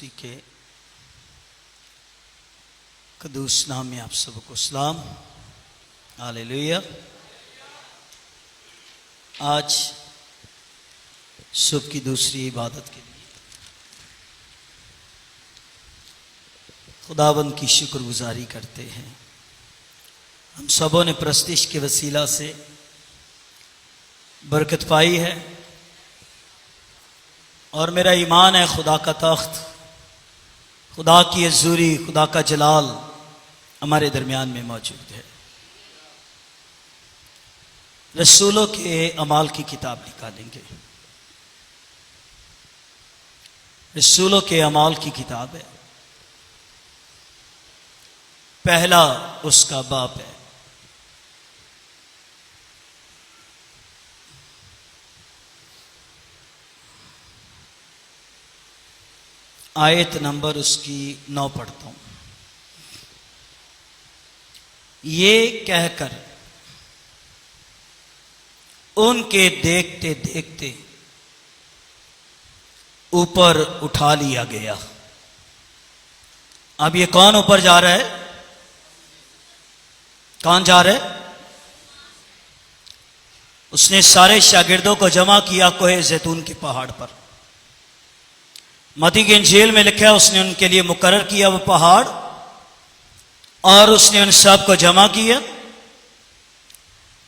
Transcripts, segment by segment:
मसीह के कदूस नाम में आप सबको सलाम। हालेलुया। आज सुबह की दूसरी इबादत के लिए खुदावंद की शुक्रगुजारी करते हैं। हम सबों ने प्रस्तिश के वसीला से बरकत पाई है और मेरा ईमान है खुदा का तख्त, खुदा की अज़ूरी, खुदा का जलाल हमारे दरमियान में मौजूद है। रसूलों के अमाल की किताब निकालेंगे। रसूलों के अमाल की किताब है, पहला उसका बाप है। आयत नंबर उसकी 9 पढ़ता हूं। ये कहकर उनके देखते देखते ऊपर उठा लिया गया। अब ये कौन ऊपर जा रहा है? कौन जा रहा है? उसने सारे शागिर्दों को जमा किया कोहे जैतून के पहाड़ पर। मत्ती की इंजील में लिखा है उसने उनके लिए मुकर्रर किया वो पहाड़ और उसने उन सब को जमा किया।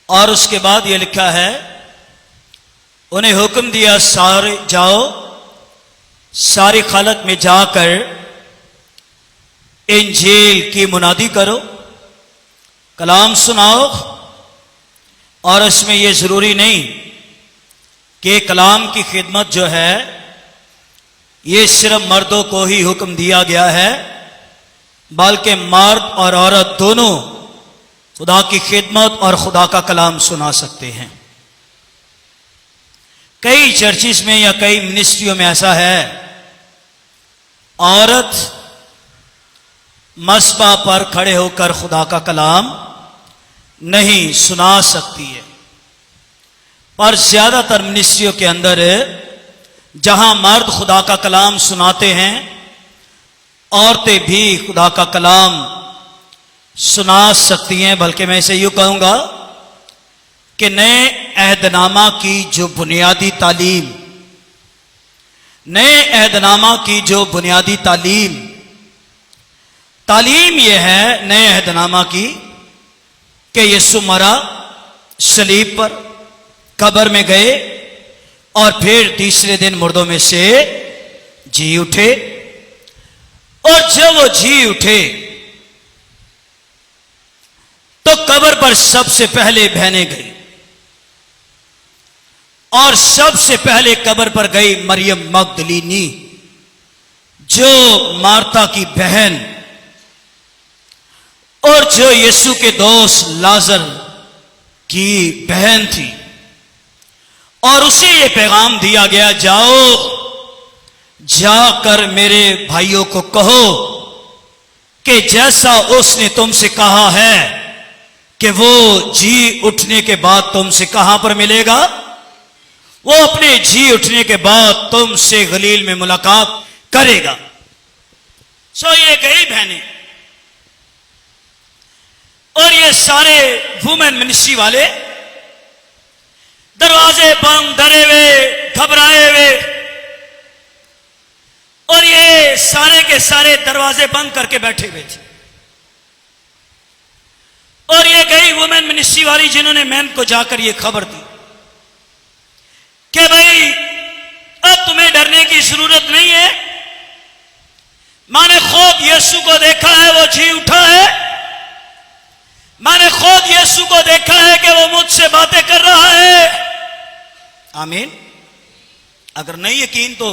और उसके बाद ये लिखा है उन्हें हुक्म दिया सारे जाओ, सारी खालत में जाकर इंजील की मुनादी करो, कलाम सुनाओ। और इसमें यह जरूरी नहीं कि कलाम की खिदमत जो है ये सिर्फ मर्दों को ही हुक्म दिया गया है, बल्कि मर्द और औरत दोनों खुदा की खिदमत और खुदा का कलाम सुना सकते हैं। कई चर्चिस में या कई मिनिस्ट्रियों में ऐसा है, औरत मस्बा पर खड़े होकर खुदा का कलाम नहीं सुना सकती है। पर ज्यादातर मिनिस्ट्रियों के अंदर जहां मर्द खुदा का कलाम सुनाते हैं, औरतें भी खुदा का कलाम सुना सकती हैं। बल्कि मैं इसे यूं कहूंगा कि नए अहदनामा की जो बुनियादी तालीम, नए अहदनामा की जो बुनियादी तालीम यह है नए अहदनामा की कि यीशु मरा सलीब पर, कब्र में गए और फिर तीसरे दिन मुर्दों में से जी उठे। और जब वो जी उठे तो कब्र पर सबसे पहले बहनें गई और सबसे पहले कब्र पर गई मरियम मगदलीनी, जो मार्था की बहन और जो यीशु के दोस्त लाजर की बहन थी। और उसे ये पैगाम दिया गया, जाओ जाकर मेरे भाइयों को कहो कि जैसा उसने तुमसे कहा है कि वो जी उठने के बाद तुमसे कहां पर मिलेगा, वो अपने जी उठने के बाद तुमसे गलील में मुलाकात करेगा। सो ये गई बहनें और ये सारे वुमेन मिनिस्ट्री वाले दरवाजे बंद, डरे हुए, घबराए हुए, और ये सारे के सारे दरवाजे बंद करके बैठे हुए थे। और ये गई वुमेन मिनिस्ट्री वाली जिन्होंने मैन को जाकर ये खबर दी कि भाई अब तुम्हें डरने की जरूरत नहीं है, मैंने खुद यीशु को देखा है, वो जी उठा है। मैंने खुद यीशु को देखा है कि वो मुझसे बातें कर रहा है। आमीन। अगर नहीं यकीन तो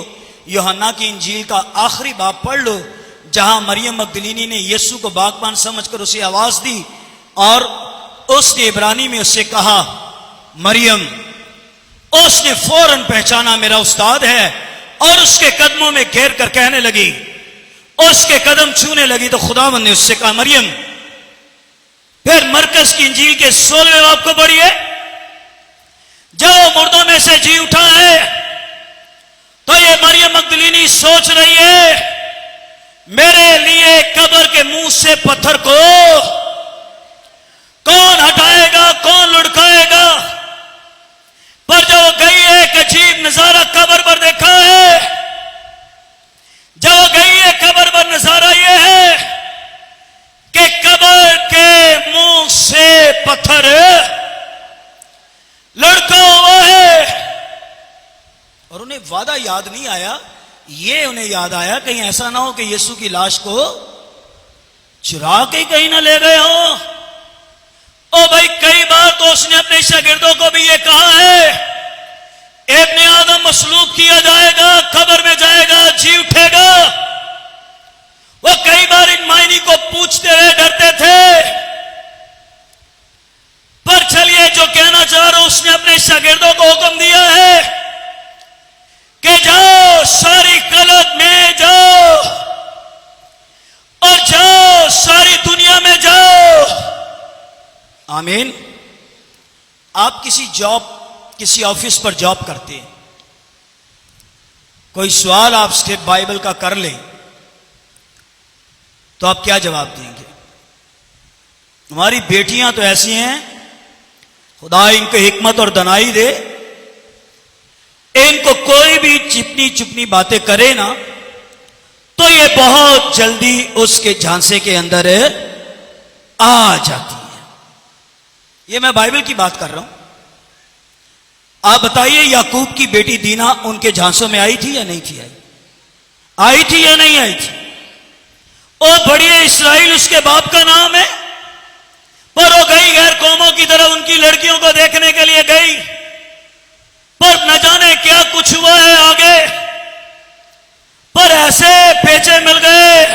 यूहन्ना की इंजील का आखिरी बाब पढ़ लो, जहां मरियम मगदलीनी ने यीशु को बागबान समझकर उसे आवाज दी और उसने इब्रानी में उससे कहा मरियम। उसने फौरन पहचाना मेरा उस्ताद है और उसके कदमों में घेर कर कहने लगी, उसके कदम छूने लगी तो खुदावंद ने उससे कहा मरियम। फिर मरकज की इंजील के 16वें बाब को पढ़िए, जब मुर्दों में से जी उठा है तो ये मरियम मगदलीनी सोच रही है मेरे लिए कब्र के मुंह से पत्थर को कौन हटाएगा, कौन लुढ़काएगा। पर जो गई है, एक अजीब नजारा कब्र पर देखा है। जो गई है कब्र पर नजारा यह है कि कब्र के मुंह से पत्थर लुढ़का हुआ है। और उन्हें वादा याद नहीं आया, ये उन्हें याद आया कहीं ऐसा ना हो कि यीशु की लाश को चुरा के कहीं ना ले गए हो। ओ भाई, कई बार तो उसने अपने शागिर्दों को भी ये कहा है, इब्ने आदम मसलूब किया जाएगा, कब्र में जाएगा, जी उठेगा। वो कई बार इन मायनी को पूछते रहे, डरते थे। पर चलिए, जो कहना चाह रहा हूं, उसने अपने शागिर्दों को हुक्म दिया है कि जाओ, सारी खलक में जाओ और जाओ, सारी दुनिया में जाओ। आमीन। आप किसी ऑफिस पर जॉब करते हैं, कोई सवाल आपसे बाइबल का कर ले तो आप क्या जवाब देंगे? हमारी बेटियां तो ऐसी हैं, खुदा इनको हिकमत और दनाई दे, इनको कोई भी चिपनी चुपनी बातें करे ना तो ये बहुत जल्दी उसके झांसे के अंदर आ जाती है। ये मैं बाइबल की बात कर रहा हूं। आप बताइए, याकूब की बेटी दीना उनके झांसों में आई थी या नहीं थी? आई थी या नहीं आई थी? ओ बढ़िया, इस्राइल उसके बाप का नाम है, पर वो गई गैर कौमों की तरफ उनकी लड़कियों को देखने के लिए गई, पर न जाने क्या कुछ हुआ है आगे, पर ऐसे पेचे मिल गए।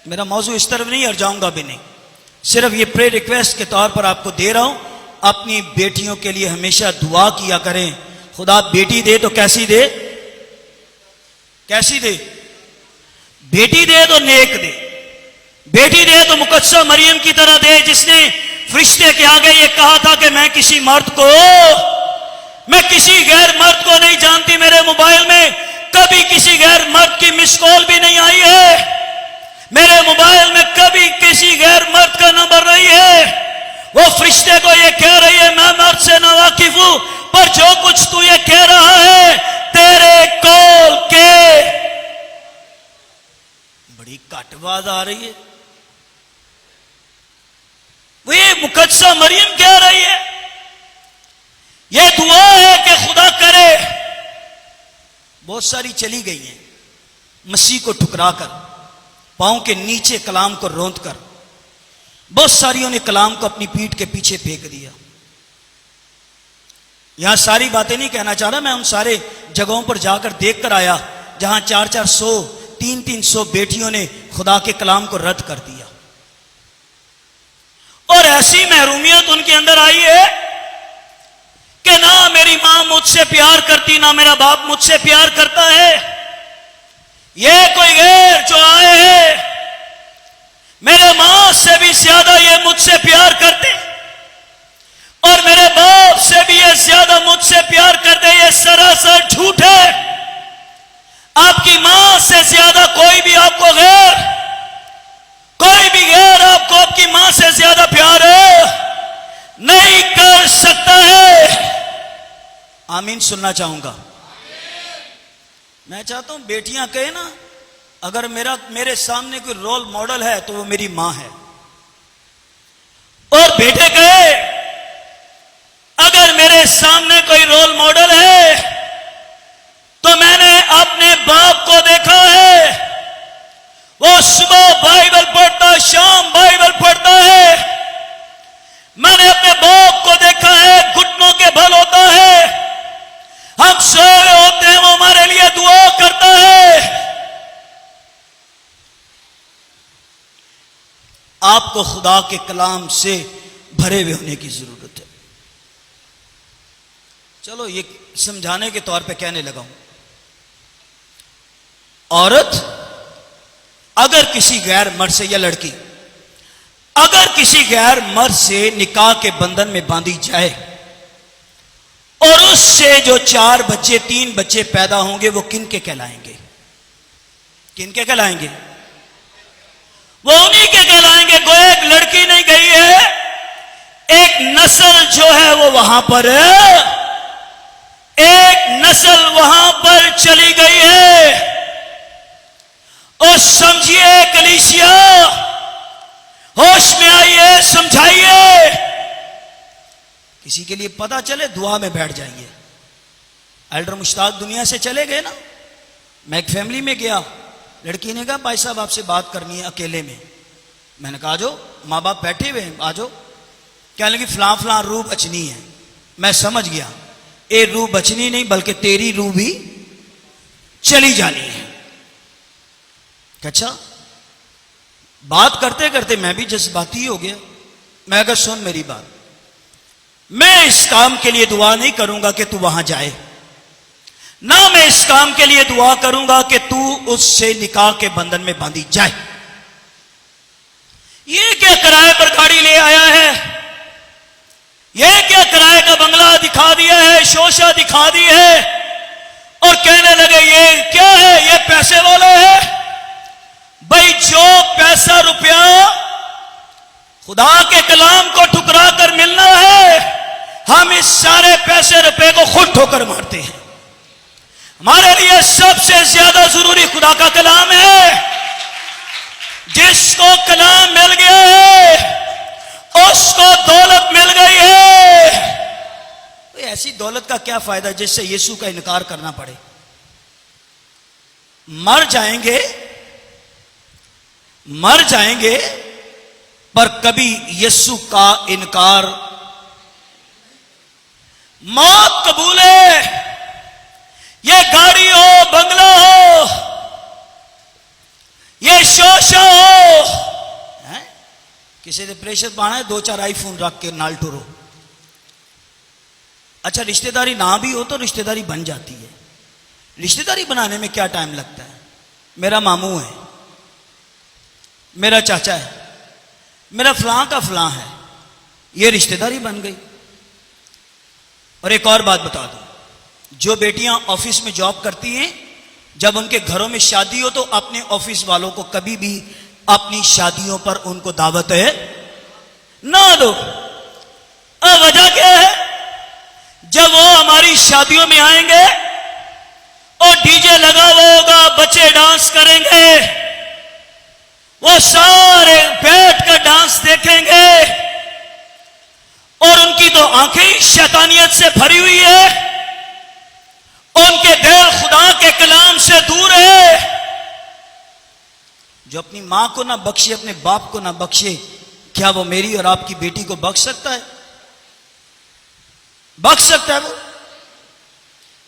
मेरा मौजू इस तरफ नहीं, और जाऊंगा भी नहीं, सिर्फ ये प्रे रिक्वेस्ट के तौर पर आपको दे रहा हूं। अपनी बेटियों के लिए हमेशा दुआ किया करें। खुदा बेटी दे तो कैसी दे? कैसी दे? बेटी दे तो नेक दे, बेटी दे तो मुकद्दसा मरियम की तरह दे, जिसने फरिश्ते के आगे ये कहा था कि मैं किसी गैर मर्द को नहीं जानती। मेरे मोबाइल में कभी किसी गैर मर्द की मिस कॉल भी नहीं आई है, मेरे मोबाइल में कभी किसी गैर मर्द का नंबर नहीं है। वो फरिश्ते को ये कह रही है, मैं मर्द से ना वाकिफ हूं, पर जो कुछ तू ये कह रहा है, तेरे कॉल के बड़ी घट आवाज आ रही है। वो ये मुकद्दसा मरियम कह रही है, ये दुआ है कि खुदा करे। बहुत सारी चली गई हैं मसीह को ठुकराकर, पांव के नीचे कलाम को रोंद कर। बहुत सारियों ने कलाम को अपनी पीठ के पीछे फेंक दिया। यहां सारी बातें नहीं कहना चाह रहा, मैं उन सारे जगहों पर जाकर देख कर आया जहां 400-400, 300-300 बेटियों ने खुदा के कलाम को रद्द कर दिया। और ऐसी महरूमियत उनके अंदर आई है कि ना मेरी मां मुझसे प्यार करती, ना मेरा बाप मुझसे प्यार करता है। ये कोई गैर जो आए हैं, मेरे मां से भी ज्यादा ये मुझसे प्यार करते, और मेरे बाप से भी ये ज्यादा मुझसे प्यार करते। ये सरासर झूठ है। आपकी मां से ज्यादा कोई भी आपको आपको आपकी मां से ज्यादा प्यार नहीं कर सकता है। आमीन सुनना चाहूंगा। मैं चाहता हूं बेटियां कहे ना, अगर मेरे सामने कोई रोल मॉडल है तो वो मेरी मां है, और बेटे कहे अगर मेरे सामने कोई रोल मॉडल है तो मैंने अपने बाप को देखा है। वो सुबह बाइबल पढ़ता, शाम बाइबल पढ़ता है। मैंने अपने बाप को देखा है, घुटनों के बल होता है, हम सोए होते हैं, वो हमारे लिए दुआ करता है। आपको खुदा के कलाम से भरे हुए होने की जरूरत है। चलो ये समझाने के तौर पे कहने लगा हूं। औरत अगर किसी गैर मर्द से, या लड़की अगर किसी गैर मर्द से निकाह के बंधन में बांधी जाए और उससे जो 4 बच्चे 3 बच्चे पैदा होंगे, वो किन के कहलाएंगे? किन के कहलाएंगे? वो उन्हीं के कहलाएंगे। गोया एक लड़की नहीं गई है, एक नस्ल जो है वो वहां पर है, एक नस्ल वहां पर चली गई है। और समझिए कलीसिया, होश में आइए, समझाइए। किसी के लिए पता चले दुआ में बैठ जाइए। एल्डर मुश्ताक दुनिया से चले गए ना। मैं एक फैमिली में गया, लड़की ने कहा भाई साहब आपसे बात करनी है अकेले में। मैंने कहा जो माँ बाप बैठे हुए हैं आ जाओ। कहने लगी फलां फलां रूह बचनी है। मैं समझ गया ये रूह बचनी नहीं बल्कि तेरी रूह भी चली जानी है। अच्छा, बात करते करते मैं भी जज्बाती हो गया। मैं अगर सुन मेरी बात, मैं इस काम के लिए दुआ नहीं करूंगा कि तू वहां जाए, ना मैं इस काम के लिए दुआ करूंगा कि तू उससे निकाह के बंधन में बांधी जाए। ये क्या किराए पर गाड़ी ले आया है, ये क्या किराए का बंगला दिखा दिया है, शोशा दिखा दी है, और कहने लगे ये क्या है, ये पैसे वाला है। भाई जो पैसा रुपया खुदा के कलाम को ठुकरा कर मिलना है, हम इस सारे पैसे रुपए को खुद ठोकर मारते हैं। हमारे लिए सबसे ज्यादा जरूरी खुदा का कलाम है। जिसको कलाम मिल गया है उसको दौलत मिल गई है। तो ऐसी दौलत का क्या फायदा जिससे यीशु का इनकार करना पड़े। मर जाएंगे पर कभी यीशु का इनकार। मौत कबूल है, ये गाड़ी हो, बंगला हो, ये शोशा हो। किसी ने प्रेशर पाना है 2-4 आईफोन रख के नाल टुरो। अच्छा, रिश्तेदारी ना भी हो तो रिश्तेदारी बन जाती है। रिश्तेदारी बनाने में क्या टाइम लगता है। मेरा मामू है, मेरा चाचा है, मेरा फलां का फलां है, ये रिश्तेदारी बन गई। और एक और बात बता दूं, जो बेटियां ऑफिस में जॉब करती हैं, जब उनके घरों में शादी हो तो अपने ऑफिस वालों को कभी भी अपनी शादियों पर उनको दावत है ना दो। अब वजह क्या है, जब वो हमारी शादियों में आएंगे और डीजे लगा हुआ होगा, बच्चे डांस करेंगे, वो सारे बैठ कर डांस देखेंगे और उनकी तो आंखें शैतानियत से भरी हुई है, उनके दिल खुदा के कलाम से दूर है। जो अपनी मां को ना बख्शे, अपने बाप को ना बख्शे, क्या वो मेरी और आपकी बेटी को बख्श सकता है? बख्श सकता है वो?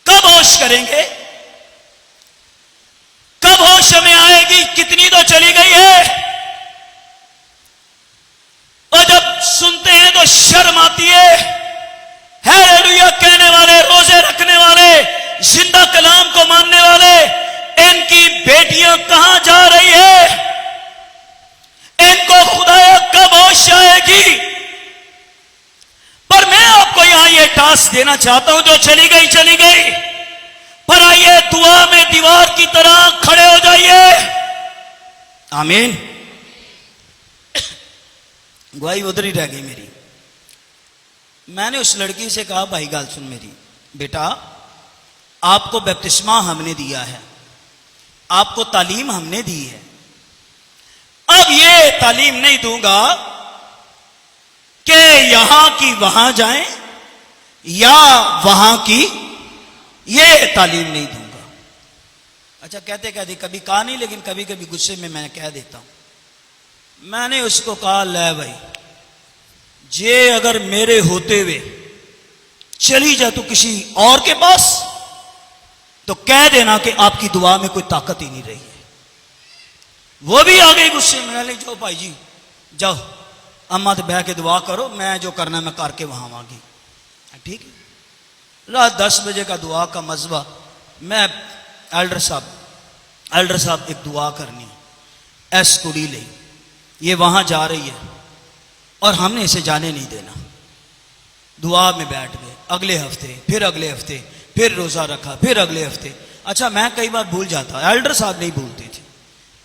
कब होश करेंगे, कब होश हमें आएगी? कितनी तो चली गई है। और जब सुनते हैं तो शर्म आती है। हालेलुया कहने वाले, रोजे रखने वाले, जिंदा कलाम को मानने वाले, इनकी बेटियां कहां जा रही है? इनको खुदाया कब होश आएगी? पर मैं आपको यहां ये टास्क देना चाहता हूं, जो चली गई चली गई, पर आइए दुआ में दीवार की तरह खड़े हो जाइए। आमीन। गवाही उधर ही रह गई मेरी। मैंने उस लड़की से कहा भाई गाल सुन मेरी, बेटा आपको बपतिस्मा हमने दिया है, आपको तालीम हमने दी है, अब ये तालीम नहीं दूंगा कि यहां की वहां जाएं या वहां की ये तालीम नहीं दूंगा। अच्छा, कहते कहते कभी कहा नहीं, लेकिन कभी कभी गुस्से में मैं कह देता हूं। मैंने उसको कहा ले भाई, जे अगर मेरे होते हुए चली जा तो किसी और के पास, तो कह देना कि आपकी दुआ में कोई ताकत ही नहीं रही है। वो भी आ गई गुस्से में। मैंने जो भाई जी जाओ, अम्मा तो बह के दुआ करो, मैं जो करना मैं करके वहां आवागी। ठीक है। रात 10 बजे का दुआ का मजबा। मैं एल्डर साहब एक दुआ करनी, ऐस कुड़ी ले, ये वहां जा रही है और हमने इसे जाने नहीं देना। दुआ में बैठ गए। अगले हफ्ते, फिर अगले हफ्ते, फिर रोजा रखा, फिर अगले हफ्ते। अच्छा, मैं कई बार भूल जाता, एल्डर साहब नहीं भूलते थे।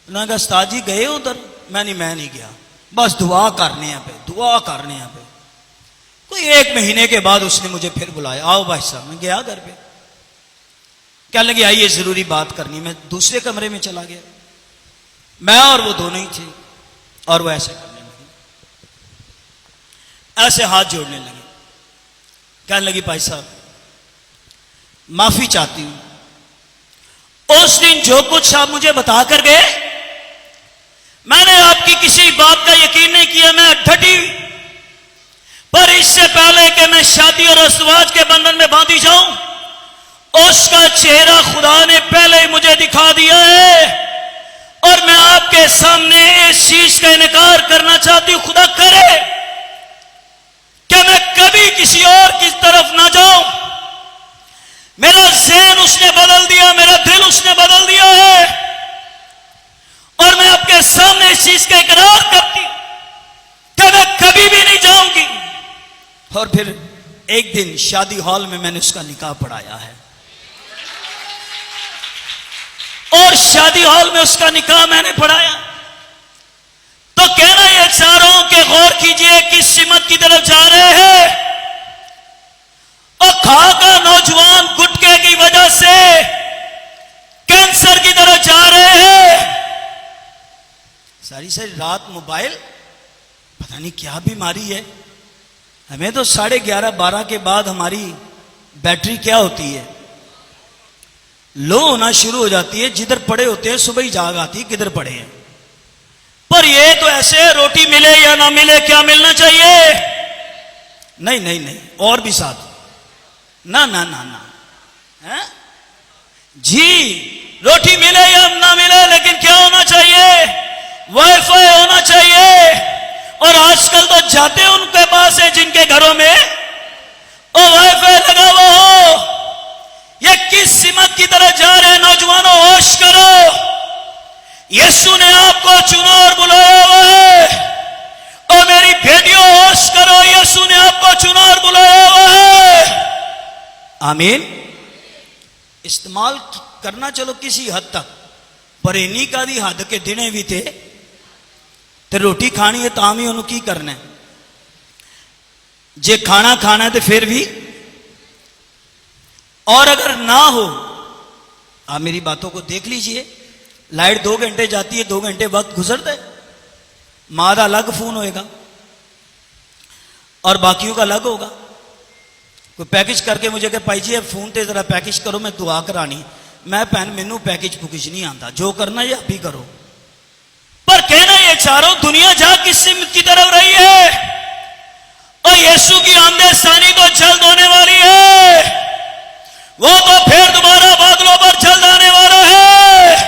उन्होंने कहा उस्ताद जी गए उधर? मैं नहीं गया, बस दुआ करने पे। कोई 1 महीने के बाद उसने मुझे फिर बुलाया, आओ भाई साहब। मैं गया घर पे, क्या लगे आइए जरूरी बात करनी। मैं दूसरे कमरे में चला गया, मैं और वो दोनों ही थे, और वो ऐसे करने लगी, ऐसे हाथ जोड़ने लगी। कहने लगी भाई साहब माफी चाहती हूं, उस दिन जो कुछ आप मुझे बता कर गए, मैंने आपकी किसी बात का यकीन नहीं किया, मैं ढटी। पर इससे पहले कि मैं शादी और अज़वाज के बंधन में बांधी जाऊं, उसका चेहरा खुदा ने पहले ही मुझे दिखा दिया है, और मैं आपके सामने इस चीज का इनकार करना चाहती हूं, खुदा करे कि मैं कभी किसी और की तरफ ना जाऊं। मेरा ज़हन उसने बदल दिया, मेरा दिल उसने बदल दिया है, और मैं आपके सामने इस चीज का इकरार करती हूं कि मैं कभी भी नहीं जाऊंगी। और फिर एक दिन शादी हॉल में मैंने उसका निकाह पढ़ाया है, और शादी हॉल में उसका निकाह मैंने पढ़ाया। तो कहना यह चाह रहा हूं कि गौर कीजिए किस सिमत की तरफ जा रहे हैं। और खाका नौजवान गुटके की वजह से कैंसर की तरफ जा रहे हैं। सारी रात मोबाइल, पता नहीं क्या बीमारी है। हमें तो 11:30-12 के बाद हमारी बैटरी क्या होती है, लो होना शुरू हो जाती है। जिधर पड़े होते हैं सुबह ही जाग आती है किधर पड़े हैं। पर ये तो ऐसे रोटी मिले या ना मिले, क्या मिलना चाहिए? नहीं, और भी साथ ना है जी, रोटी मिले या ना मिले, लेकिन क्या होना चाहिए? वाईफाई होना चाहिए। और आजकल तो जाते उनके पास है जिनके घरों में ओ वाईफाई लगा हुआ हो। ये किस सिमत की तरह जा रहे हैं? नौजवानों होश करो, यीशु ने आपको चुना और बुलाया हुआ है। और मेरी बेटियों होश करो, यीशु ने आपको चुना और बुलाया हुआ है। आमीन। इस्तेमाल करना चलो किसी हद तक, पर इन्हीं का दी हद के दिने भी थे। तो रोटी खानी है तां भी उन्होंने की करना है, जे खाना है तो फिर भी। और अगर ना हो, आप मेरी बातों को देख लीजिए, लाइट 2 घंटे जाती है, 2 घंटे वक्त गुजरता है, मां का अलग फोन होएगा और बाकियों का अलग होगा। कोई पैकेज करके मुझे कहे भाई जी अब फोन ते जरा पैकेज करो, मैं दुआ करानी। मैं भैन मैनू पैकेज पुकेज नहीं आता, जो करना ये आप ही करो। पर कहना ये चाह रहा हूं, दुनिया जा किस सिमत की तरफ रही है, और यीशु की आमद सानी तो जल्द होने वाली है। वो तो फिर दोबारा बादलों पर जल्द आने वाला है।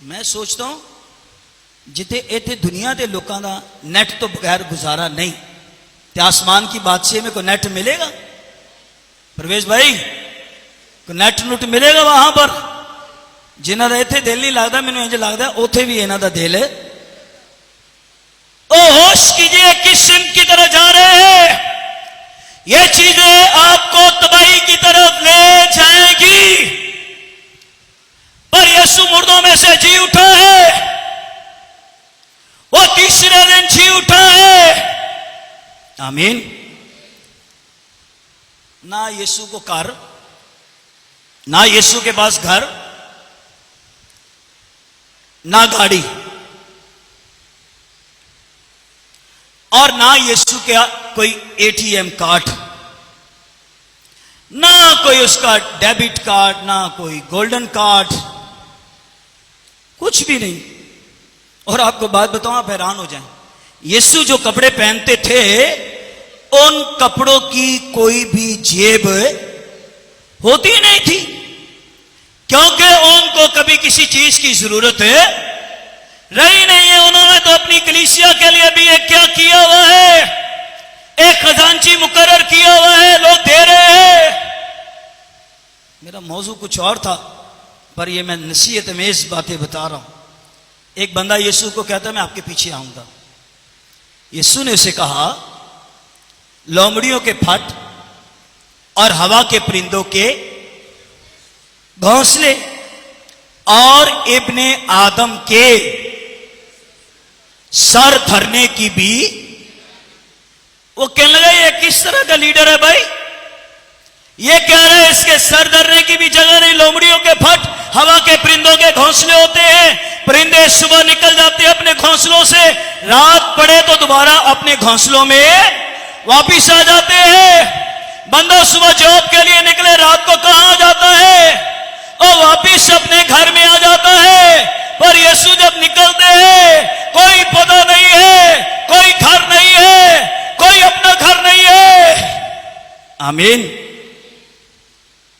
मैं सोचता हूं जिथे इतने दुनिया के लोगों का नेट तो बगैर गुजारा नहीं, तो आसमान की बादशाह में कोई नेट मिलेगा? प्रवेश भाई, कोई नेट नुट मिलेगा वहां पर? जिन्हों का इतने दिल नहीं लगता, मैंने इंज लगता उथे भी इन्हों का दिल है। ओ होश कीजिए, किस सिमत की तरफ जा रहे हैं। ये चीजें आपको तबाही की तरफ ले जाएगी। पर यीशु मुर्दों में से जी उठा है, वो तीसरे दिन जी उठा है। आमीन। ना यीशु को घर, ना यीशु के पास घर, ना गाड़ी, और ना यीशु का कोई एटीएम कार्ड, ना कोई उसका डेबिट कार्ड, ना कोई गोल्डन कार्ड, कुछ भी नहीं। और आपको बात बताऊं, आप हैरान हो जाएं, यीशु जो कपड़े पहनते थे उन कपड़ों की कोई भी जेब होती नहीं थी, क्योंकि उनको कभी किसी चीज की जरूरत रही नहीं है। उन्होंने तो अपनी कलीसिया के लिए भी एक क्या किया हुआ है, एक खजांची मुकर्रर किया हुआ है, लोग दे रहे हैं। मेरा मौजू कुछ और था, पर ये मैं नसीहत में इस बातें बता रहा हूं। एक बंदा यीशु को कहता मैं आपके पीछे आऊंगा। यीशु ने उसे कहा, लोमड़ियों के फट और हवा के परिंदों के घोंसले और इब्ने आदम के सर धरने की भी। वो कहने लगा ये किस तरह का लीडर है भाई, ये कह रहे हैं इसके सर धरने की भी जगह नहीं। लोमड़ियों के फट हवा के परिंदों के घोंसले होते हैं, परिंदे सुबह निकल जाते हैं अपने घोंसलों से, रात पड़े तो दोबारा अपने घोंसलों में वापिस आ जाते हैं। बंदा सुबह जॉब के लिए निकले, रात को कहां जाता है, और वापिस अपने घर में आ जाता है। पर यीशु जब निकलते हैं कोई पता नहीं है, कोई घर नहीं है, कोई अपना घर नहीं है। आमीन।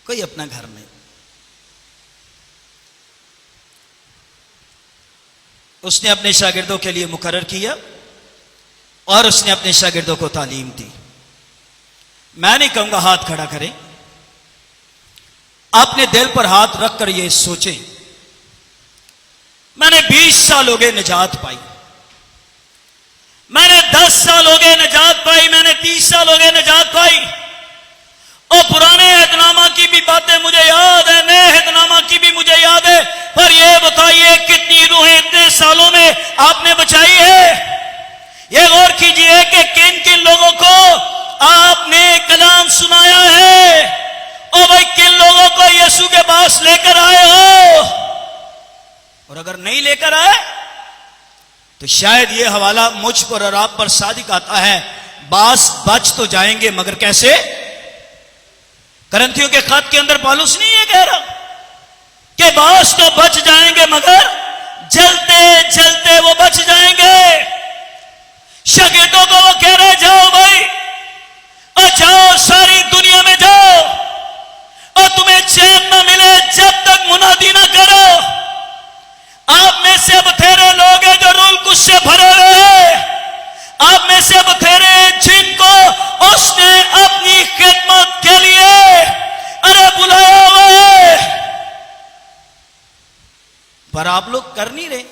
कोई अपना घर नहीं। उसने अपने शागिर्दों के लिए मुकर्रर किया और उसने अपने शागिर्दों को तालीम दी। मैं नहीं कहूंगा हाथ खड़ा करें, अपने दिल पर हाथ रखकर यह सोचें, मैंने 20 साल हो गए निजात पाई, मैंने 10 साल हो गए निजात पाई, मैंने 30 साल हो गए निजात पाई, और पुराने हिदनामा की भी बातें मुझे याद है, नए हिदनामा की भी मुझे याद है। पर यह बताइए कितनी रूहें इतने सालों में आपने बचाई है? यह गौर कीजिए कि किन किन लोगों को आपने कलाम सुनाया है, और भाई किन लोगों को यीशु के पास लेकर आए हो। और अगर नहीं लेकर आए तो शायद यह हवाला मुझ पर और आप पर सादिक आता है, बास बच तो जाएंगे मगर कैसे। करंथियों के खत के अंदर पौलुस नहीं ये कह रहा कि बास तो बच जाएंगे मगर जलते जलते वो बच जाएंगे। शागिर्दों को वो कह रहे जाओ भाई, और जाओ सारी दुनिया में जाओ, और तुम्हें चैन न मिले जब तक मुनादी ना करो। आप में से बथेरे लोग हैं जो रूल कुछ से भरे हुए हैं, आप में से बथेरे जिनको उसने अपनी खिदमत के लिए अरे बुलाया हुआ है, पर आप लोग कर नहीं रहे।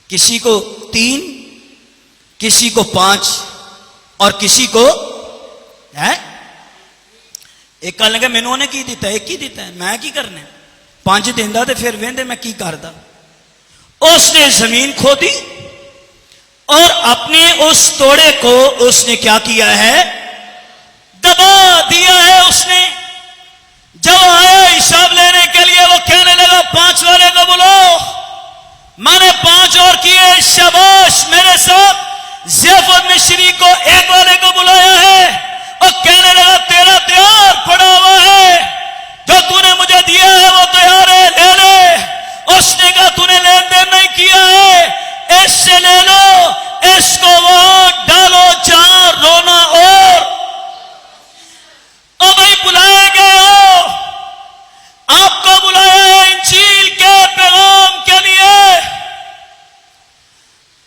किसी को 3, किसी को 5 और किसी को है एक कह लगे मैनू ने की दिता, एक ही दिता है, मैं की करना, 5 देंदा तो फिर वेंदे मैं की करदा। उसने जमीन खोदी और अपने उस तोड़े को उसने क्या किया है, दबा दिया है। उसने जब आया हिसाब लेने के लिए वो कहने लगा 5 वाले को बुलाओ, मैंने 5 और किए, शाबाश मेरे साथ। ज़ैफ़त मिस्री को 1 वाले को बुलाया है और कहने लगा तेरा तैयार पड़ा हुआ है, जो तूने मुझे दिया है वो तैयार है, ले ले। उसने कहा तूने लेन देन नहीं किया है, इससे ले लो, इसको वहां डालो जहां रोना और भाई बुलाए गए हो, आपको बुलाया है इंजील के पैगाम के लिए,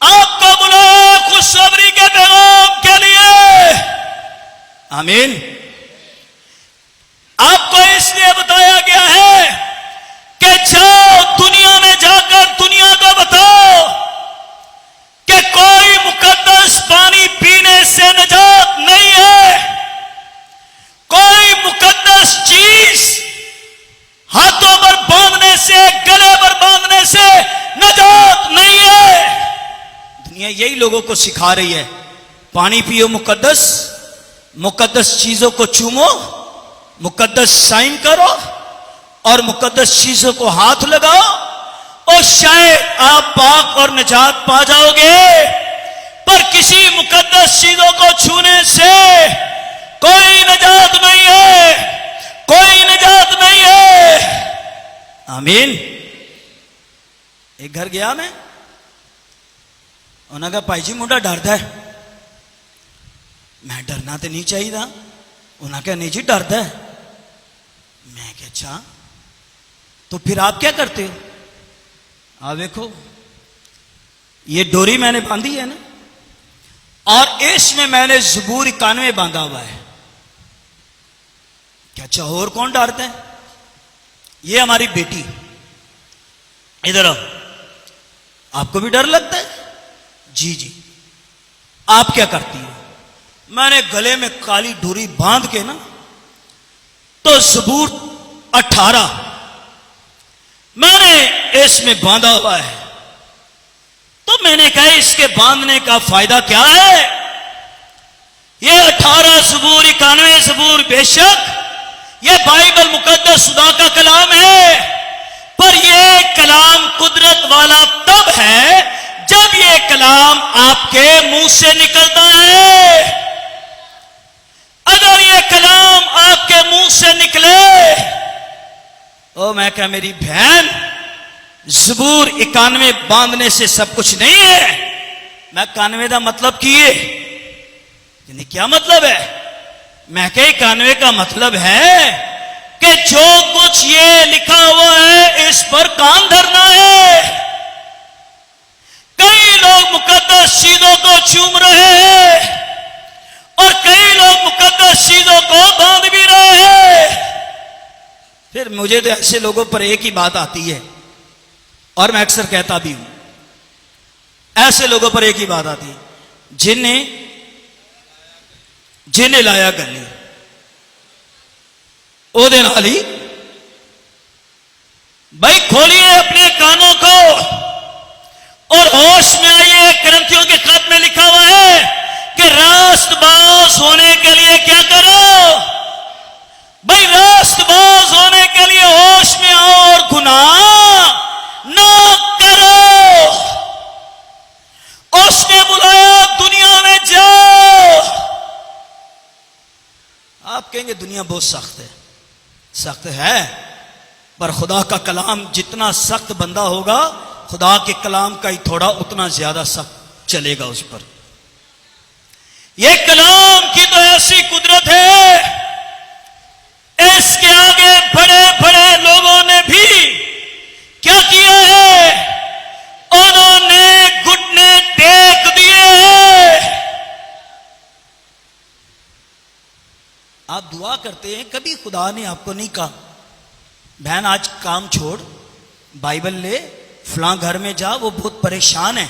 आपको बुलाया है खुशखबरी के पैगाम के लिए। आमीन। आपको इसलिए बताया गया है कि जाओ दुनिया में जाकर दुनिया को बताओ कि कोई मुकद्दस पानी पीने से निजात नहीं है, कोई मुकद्दस चीज हाथों पर बांधने से, गले पर बांधने से निजात नहीं है। दुनिया यही लोगों को सिखा रही है, पानी पियो मुकद्दस, मुकद्दस चीजों को चूमो, मुकद्दस साइन करो और मुकद्दस चीजों को हाथ लगाओ और शायद आप पाक और निजात पा जाओगे। पर किसी मुकद्दस चीजों को छूने से कोई निजात नहीं है, कोई निजात नहीं है। आमीन। एक घर गया मैं, उन्होंने कहा भाई जी मुंडा डरदा है। मैं डरना तो नहीं चाहिए, उन्होंने कहा नहीं जी डरदा है। मैं क्या अच्छा, तो फिर आप क्या करते हो? आप देखो ये डोरी मैंने बांधी है ना, और इसमें मैंने ज़बूर 91 बांधा हुआ है। क्या अच्छा और कौन डरता है? ये हमारी बेटी, इधर आओ, आपको भी डर लगता है? जी जी। आप क्या करती हो? मैंने गले में काली डोरी बांध के ना, तो ज़बूर 18 मैंने इसमें बांधा हुआ है। तो मैंने कहा इसके बांधने का फायदा क्या है? ये 18 ज़बूर 91 ज़बूर बेशक ये बाइबल मुकद्दस खुदा का कलाम है, पर ये कलाम कुदरत वाला तब है जब ये कलाम आपके मुंह से निकलता है। अगर ये कलाम आपके मुंह से निकले, ओ मैं क्या मेरी बहन, ज़बूर 91 बांधने से सब कुछ नहीं है। मैं 91 का मतलब किए यानी क्या मतलब है? मैं कह 91 का मतलब है कि जो कुछ ये लिखा हुआ है इस पर कान धरना है। कई लोग मुकद्दस चीजों को चूम रहे हैं और कई लोग मुकद्दस चीजों को बांध भी रहे हैं। फिर मुझे तो ऐसे लोगों पर एक ही बात आती है और मैं अक्सर कहता भी हूं, ऐसे लोगों पर एक ही बात आती है, जिन्हें लाया गले ओदे नाल ही। भाई खोलिए अपने कानों को और होश में आइए। करंथियों के खत में लिखा हुआ है कि रास्तबाज होने के लिए क्या करो? भाई रास्तबाज होने के लिए होश में आओ और गुनाह ना करो। उसने बुलाया दुनिया में जाओ। आप कहेंगे दुनिया बहुत सख्त है, सख्त है, पर खुदा का कलाम जितना सख्त बंदा होगा खुदा के कलाम का ही थोड़ा उतना ज्यादा सख्त चलेगा उस पर। यह कलाम की तो ऐसी कुदरत है, इसके आगे बड़े बड़े लोगों ने भी क्या किया है? उन्होंने घुटने टेक दिए हैं। आप दुआ करते हैं, कभी खुदा ने आपको नहीं कहा बहन आज काम छोड़, बाइबल ले, फलां घर में जा, वो बहुत परेशान है,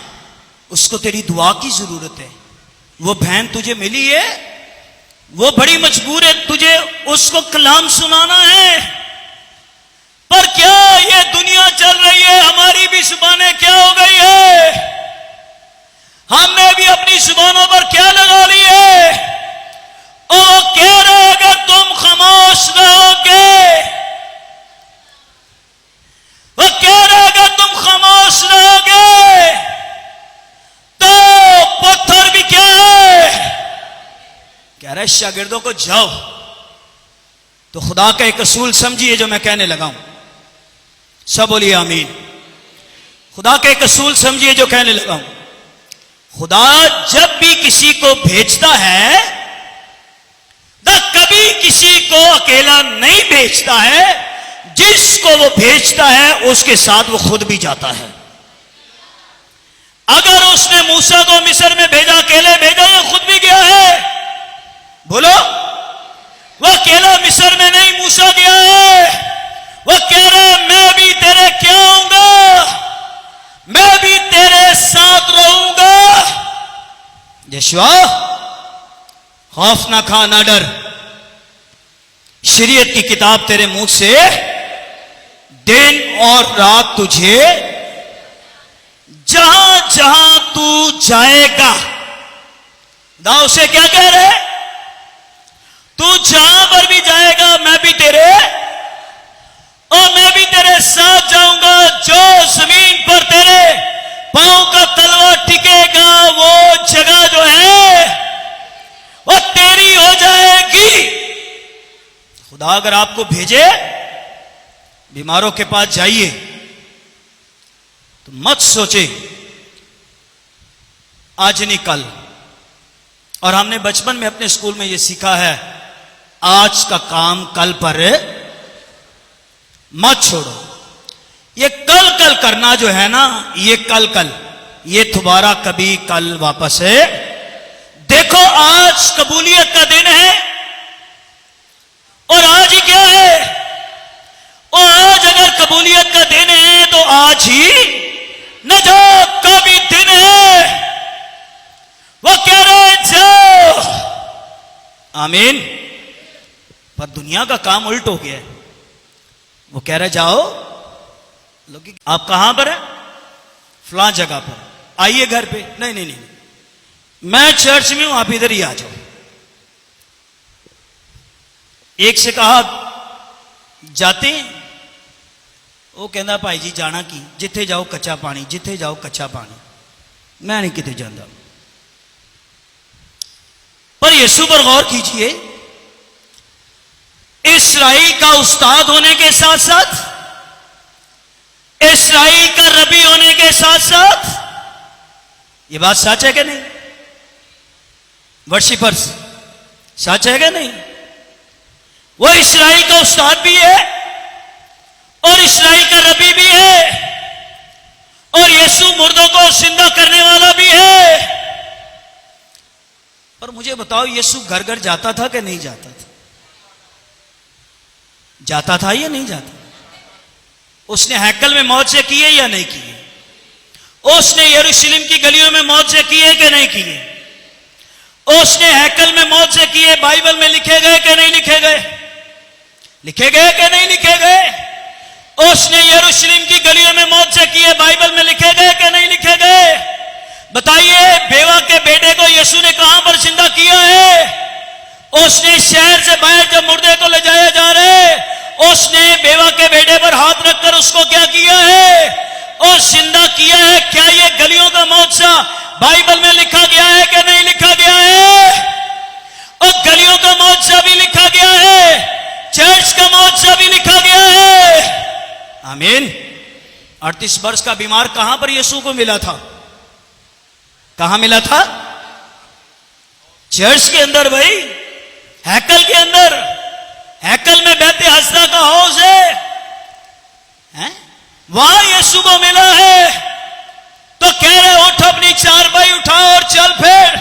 उसको तेरी दुआ की जरूरत है। वो बहन तुझे मिली है, वो बड़ी मजबूर है, तुझे उसको कलाम सुनाना है। पर क्या ये दुनिया चल रही है, हमारी भी जुबानें क्या हो गई है? हमने भी अपनी जुबानों पर क्या लगा ली है? और कह रहे अगर तुम खामोश रहोगे, वो कह रहे अगर तुम खामोश रहोगे तो पत्थर भी क्या है? कह रहे शागिर्दों को जाओ। तो खुदा का एक असूल समझिए जो मैं कहने लगा हूं, सब बोलिए आमीन। खुदा का एक असूल समझिए जो कहने लगा हूं। खुदा जब भी किसी को भेजता है तो कभी किसी को अकेला नहीं भेजता है, जिसको वो भेजता है उसके साथ वो खुद भी जाता है। अगर उसने मूसा को मिस्र में भेजा, अकेले भेजा, या खुद भी गया है? बोलो, वो अकेला मिस्र में नहीं मूसा गया है। वो कह रहे मैं भी तेरे क्या आऊंगा, मैं भी तेरे साथ रहूंगा। यशवा खौफ ना खा ना डर, शरीयत की किताब तेरे मुंह से दिन और रात तुझे जहां जहां तू जाएगा। दाऊ से क्या कह रहे? तू जहां पर भी जाएगा मैं भी तेरे और मैं भी तेरे साथ जाऊंगा। जो जमीन पर तेरे पांव का तलवा टिकेगा वो जगह जो है वो तेरी हो जाएगी। खुदा अगर आपको भेजे बीमारों के पास जाइए तो मत सोचे आज नहीं कल। और हमने बचपन में अपने स्कूल में यह सीखा है, आज का काम कल पर मत छोड़ो। ये कल कल करना जो है ना, ये कल कल, ये दोबारा कभी कल वापस है। देखो आज कबूलियत का दिन है और आज ही क्या है? और आज अगर कबूलियत का दिन है तो आज ही नजात का भी दिन है। वो कह रहे जाओ, आमीन। पर दुनिया का काम उल्ट हो गया है। वो कह रहे जाओ, लोग आप कहां पर है? फलां जगह पर। आइए घर पे। नहीं नहीं नहीं, मैं चर्च में हूं, आप इधर ही आ जाओ। एक से कहा जाते हैं, वो कहना भाई जी जाना की, जिथे जाओ कच्चा पानी, जिथे जाओ कच्चा पानी, मैं नहीं किते जाता। पर यीशु पर गौर कीजिए, इस्राइल का उस्ताद होने के साथ साथ, इस्राइल का रबी होने के साथ साथ, यह बात सच है कि नहीं? वर्शिपर्स, सच है कि नहीं? वो इस्राइल का उस्ताद भी है और इस्राइल का रबी भी है, और यीशु मुर्दों को जिंदा करने वाला भी है। पर मुझे बताओ, यीशु घर घर जाता था कि नहीं जाता था? जाता था या नहीं जाता? उसने हैकल में मौजे किए या नहीं किए? उसने यरूशलेम की गलियों में मौजे किए कि नहीं किए? उसने हैकल में मौजे किए, बाइबल में लिखे गए कि नहीं लिखे गए? लिखे गए कि नहीं लिखे गए? उसने यरूशलेम की गलियों में मौजे किए, बाइबल में लिखे गए कि नहीं लिखे गए? बताइए, बेवा के बेटे को यीशु ने कहां पर जिंदा किया है? उसने शहर से बाहर जब मुर्दे को ले जाया जा रहा है, उसने बेवा के बेटे पर हाथ रखकर उसको क्या किया है? और जिंदा किया है। क्या ये गलियों का मौजा बाइबल में लिखा गया है कि नहीं लिखा गया है? और गलियों का मौजा भी लिखा गया है, चर्च का मौजा भी लिखा गया है। आमीन। 38 वर्ष का बीमार कहां पर यीशु को मिला था? कहां मिला था? चर्च के अंदर भाई, हैकल के अंदर। हैकल में बैते हसदा का हाउस है, वहां यीशु को मिला है। तो कह रहे, उठ अपनी चारपाई उठा और चल फिर।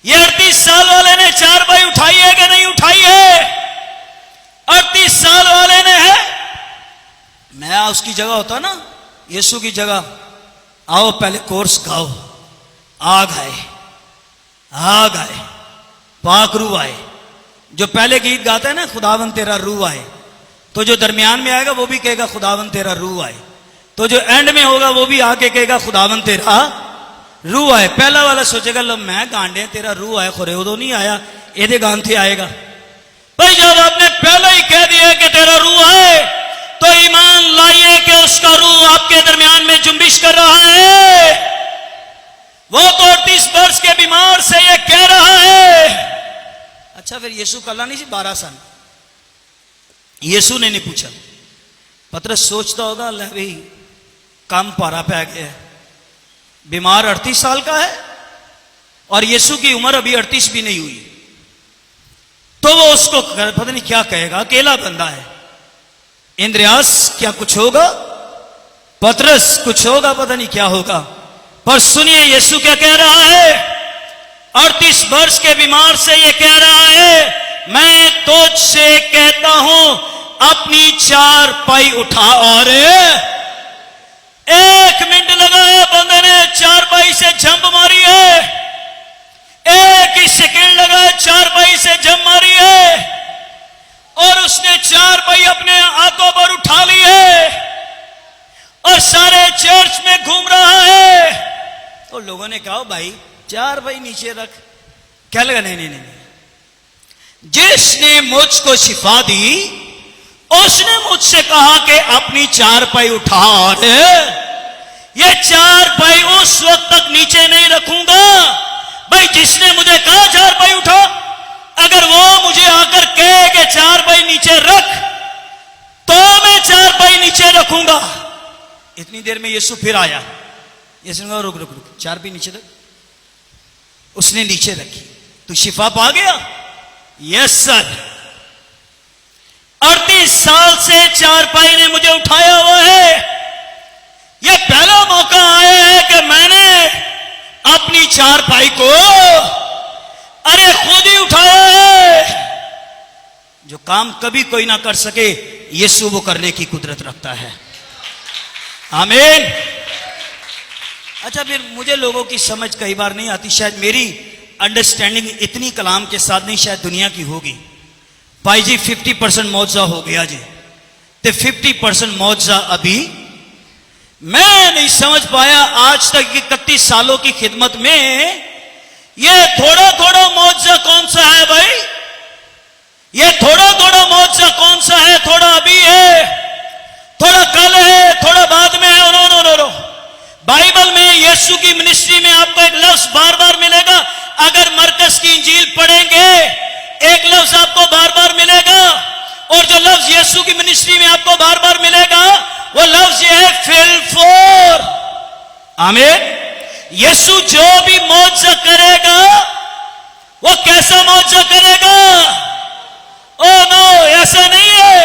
ये 38 साल वाले ने चारपाई उठाई है कि नहीं उठाई है? 38 साल वाले ने है। मैं उसकी जगह होता ना, यीशु की जगह, आओ पहले कोर्स गाओ। आ गए पाक रूह आए। जो पहले गीत गाता है ना, खुदावन तेरा रूह आए, तो जो दरमियान में आएगा वो भी कहेगा खुदावन तेरा रूह आए, तो जो एंड में होगा वो भी आके कहेगा खुदावन तेरा रूह आए। पहला वाला सोचेगा लो मैं गांडे तेरा रूह आए, खोरे उदो नहीं आया, एदे गान थे आएगा। भाई जब आपने पहले ही कह दिया कि तेरा रूह आए, तो ईमान लाइए कि उसका रूह आपके दरमियान में जुम्बिश कर रहा है। वो तो 38 वर्ष के बीमार से ये कह रहा है। अच्छा, फिर यीशु कल्ला नहीं सी 12 साल? यीशु ने नहीं पूछा। पतरस सोचता होगा, ले भाई काम पारा पै गया है, बीमार 38 साल का है और यीशु की उम्र अभी 38 भी नहीं हुई, तो वो उसको पता नहीं क्या कहेगा, अकेला बंदा है। इंद्रियास क्या कुछ होगा? पतरस कुछ होगा, पता नहीं क्या होगा। पर सुनिए यीशु क्या कह रहा है। 38 वर्ष के बीमार से ये कह रहा है, मैं तुझसे कहता हूं अपनी चारपाई उठा। और 1 मिनट लगाया बंदे ने चारपाई से जंप मारी है। 1 ही सेकेंड लगा चारपाई से जंप मारी है और उसने चारपाई अपने हाथों पर उठा ली है और सारे चर्च में घूम रहा है। तो लोगों ने कहा भाई चारपाई नीचे रख। क्या लगा? नहीं नहीं नहीं, जिसने मुझको शिफा दी उसने मुझसे कहा कि अपनी चारपाई उठा। और ये चारपाई उस वक्त तक नीचे नहीं रखूंगा। भाई जिसने मुझे कहा चारपाई उठा, अगर वो मुझे आकर कहे कि चारपाई नीचे रख, तो मैं चारपाई नीचे रखूंगा। इतनी देर में यीशु फिर आया। यीशु ने कहा रुक रुक रुक, चारपाई नीचे रख। उसने नीचे रखी। तू शिफा पा गया? Yes sir. 38 साल से चारपाई ने मुझे उठाया हुआ है। यह पहला मौका आया है कि मैंने अपनी चारपाई को अरे खुद ही उठाया है। जो काम कभी कोई ना कर सके, यीशु वो करने की कुदरत रखता है। आमीन। अच्छा, फिर मुझे लोगों की समझ कई बार नहीं आती, शायद मेरी अंडरस्टैंडिंग इतनी कलाम के साथ नहीं, शायद दुनिया की होगी। भाई जी 50% मौजा हो गया जी, तो 50% मौजा अभी मैं नहीं समझ पाया आज तक 31 सालों की खिदमत में ये थोड़ा थोड़ा मुआवजा कौन सा है भाई? ये थोड़ा थोड़ा मुआवजा कौन सा है? थोड़ा अभी है, थोड़ा कल है, थोड़ा बाद में है। नो। बाइबल में यीशु की मिनिस्ट्री में आपको एक लफ्ज बार बार मिलेगा। अगर मरकस की इंजील पढ़ेंगे एक लफ्ज आपको बार बार मिलेगा, और जो लफ्ज यीशु की मिनिस्ट्री में आपको बार बार मिलेगा वो लफ्ज ये है फिल फोर। आमीन। यीशु जो भी मुआवजा करेगा वो कैसा मुआवजा करेगा? ओ नो, ऐसा नहीं है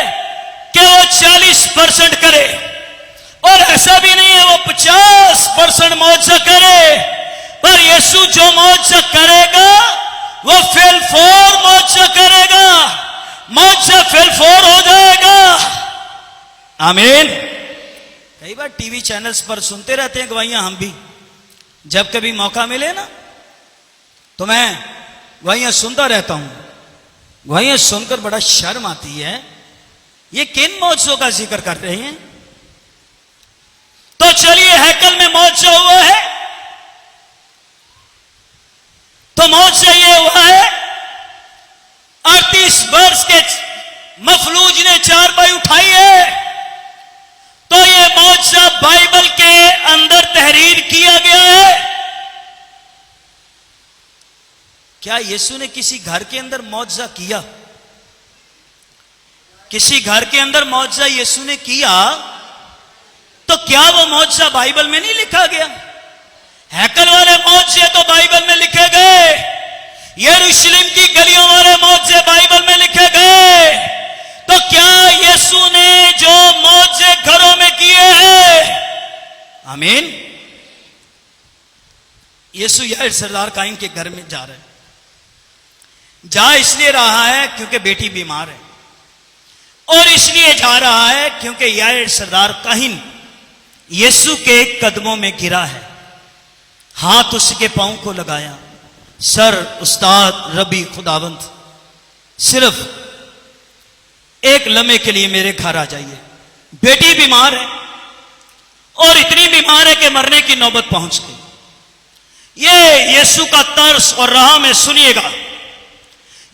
कि वो 40% करे, और ऐसा भी नहीं है वो 50% मुआवजा करे, पर यीशु जो मुआवजा करेगा वो फिल फोर मुआवजा करेगा। मुआवजा फिल फोर हो जाएगा। आमीन। कई बार टीवी चैनल्स पर सुनते रहते हैं गवाहियां, हम भी जब कभी मौका मिले ना तो मैं गवाहियां सुनता रहता हूं। गवाहियां सुनकर बड़ा शर्म आती है, ये किन मौजों का जिक्र कर रहे हैं? तो चलिए, हैकल में मुआवजा हुआ है तो मुआवजा ये हुआ है 38 वर्ष के मफलूज ने चारपाई उठाई है, तो ये मुआवजा बाइबल के अंदर तहरीर किया गया है। क्या यीशु ने किसी घर के अंदर मुआवजा किया? किसी घर के अंदर मुआवजा यीशु ने किया तो क्या वो मुआवजा बाइबल में नहीं लिखा गया? हैकल वाले मुआवजे तो बाइबल में लिखे गए, यरूशलेम की गलियों वाले मुआवजे बाइबल में लिखे गए, तो क्या यीशु ने जो मुआवजे घरों में किए हैं? आमीन। यीशु याईर सरदार काइन के घर में जा रहे हैं। जा इसलिए रहा है क्योंकि बेटी बीमार है, और इसलिए जा रहा है क्योंकि याईर सरदार काइन यीशु के कदमों में गिरा है, हाथ उसके पांव को लगाया। सर, उस्ताद, रबी, खुदावंत, सिर्फ एक लम्हे के लिए मेरे घर आ जाइए। बेटी बीमार है, और इतनी बीमार है कि मरने की नौबत पहुंच गई। ये यीशु का तर्स और रहम है, सुनिएगा।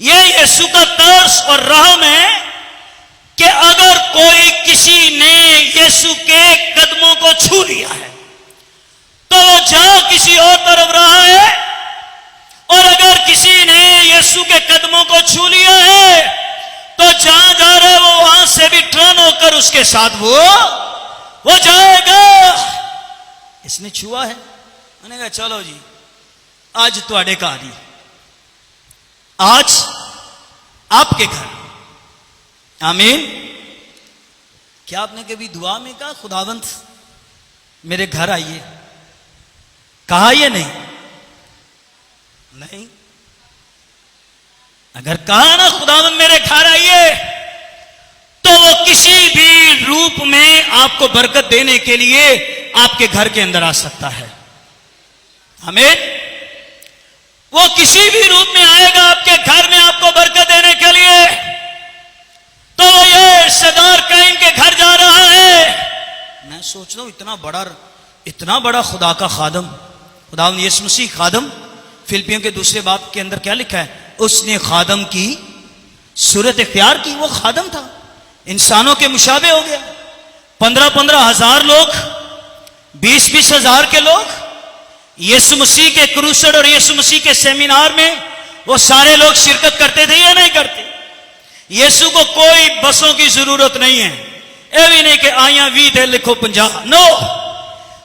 ये यीशु का तर्स और रहम है कि अगर कोई किसी ने यीशु के कदमों को छू लिया है तो वो जा किसी और तरफ रहा है, और अगर किसी ने यीशु के कदमों को छू लिया है तो जहां जा रहा है वो वहां से भी टर्न होकर उसके साथ वो जाएगा। इसने छुआ है, मैंने कहा चलो जी आज तुहाडे घर ही, आज आपके घर। आमीन। क्या आपने कभी दुआ में कहा खुदावंत मेरे घर आइए? कहा ये नहीं। अगर कहा ना खुदावंत मेरे घर आइए, तो वो किसी भी रूप में आपको बरकत देने के लिए आपके घर के अंदर आ सकता है। आमीन। वो किसी भी रूप में आएगा आपके घर में आपको बरकत देने के लिए। तो ये सरदार काइन के घर जा रहा है। मैं सोच रहा हूं इतना बड़ा खुदा का खादम, खुदा यीशु मसीह खादम। फिलिपियों के दूसरे बाब के अंदर क्या लिखा है? उसने खादम की सूरत इख्तियार की। वो खादम था, इंसानों के मुशाबे हो गया। 15-15 हजार लोग, 20-20 हजार के लोग यीशु मसीह के क्रूसेड और यीशु मसीह के सेमिनार में वो सारे लोग शिरकत करते थे या नहीं करते? यीशु को कोई बसों की जरूरत नहीं है, ये भी नहीं कि आया 20 थे लिखो 50। नो,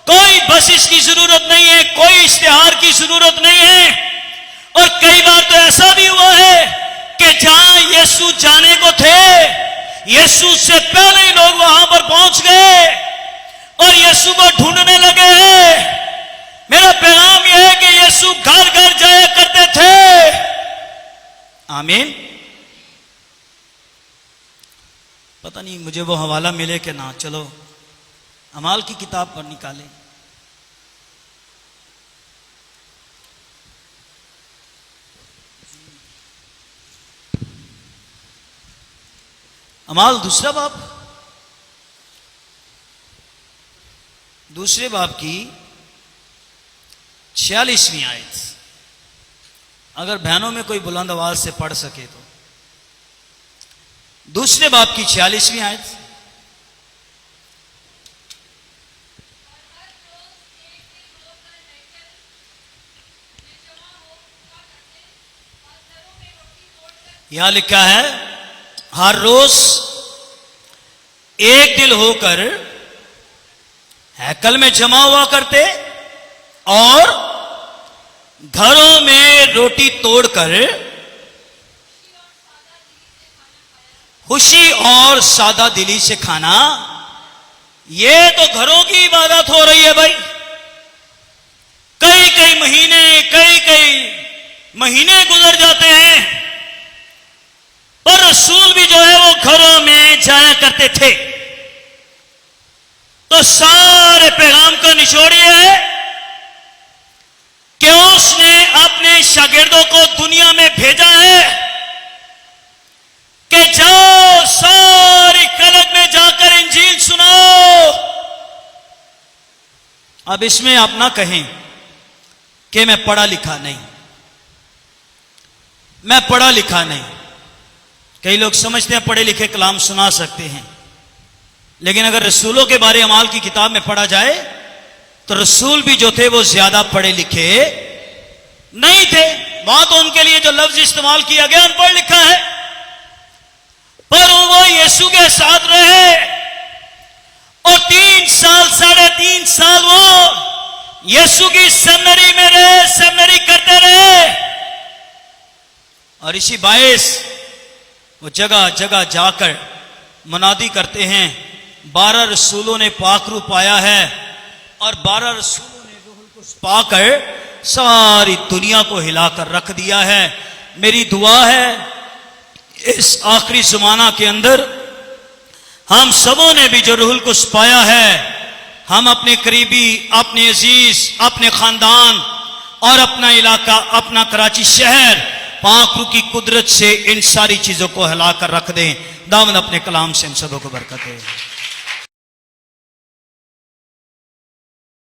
कोई बस इसकी जरूरत नहीं है, कोई इश्तिहार की जरूरत नहीं है। और कई बार तो ऐसा भी हुआ है कि जहां यीशु जाने को थे, यीशु से पहले ही लोग वहां पर पहुंच गए और यीशु को ढूंढने लगे हैं। मेरा पैगाम यह है कि यीशु घर घर जाया करते थे। आमीन। पता नहीं मुझे वो हवाला मिले कि ना, चलो अमाल की किताब पर निकालें। अमाल दूसरा बाब, दूसरे बाब की 46वीं आयत, अगर बहनों में कोई बुलंद आवाज से पढ़ सके तो। दूसरे बाब की 46वीं आयत। यहां लिखा है, हर रोज एक दिल होकर हैकल में जमा हुआ करते और घरों में रोटी तोड़कर खुशी और सादा दिली से खाना। ये तो घरों की इबादत हो रही है भाई। कई कई महीने गुजर जाते हैं, पर रसूल भी जो है वो घरों में जाया करते थे। तो सारे पैगाम का निचोड़ ये है कि उसने अपने शागिर्दों को दुनिया में भेजा है कि जाओ सारी खलक में जाकर इंजील सुनाओ। अब इसमें आप ना कहें कि मैं पढ़ा लिखा नहीं, मैं पढ़ा लिखा नहीं। कई लोग समझते हैं पढ़े लिखे कलाम सुना सकते हैं, लेकिन अगर रसूलों के बारे अमाल की किताब में पढ़ा जाए तो रसूल भी जो थे वो ज्यादा पढ़े लिखे नहीं थे। वहां तो उनके लिए जो लफ्ज इस्तेमाल किया गया अनपढ़ लिखा है, पर वो यीशु के साथ रहे और 3 साल 3.5 साल वो यीशु की सेमिनरी में रहे, सेमिनरी करते रहे। और इसी बायस वो जगह जगह जाकर मुनादी करते हैं, 12 रसूलों ने पाकरू पाया है और 12 रसूलों ने रूहुल कुद्स पाकर सारी दुनिया को हिलाकर रख दिया है। मेरी दुआ है इस आखिरी जमाना के अंदर हम सबों ने भी जो रूहुल कुद्स पाया है, हम अपने करीबी, अपने अजीज, अपने खानदान और अपना इलाका, अपना कराची शहर पाकरू की कुदरत से इन सारी चीजों को हिलाकर रख दें। दामन अपने कलाम से हम सबों को बरकत है।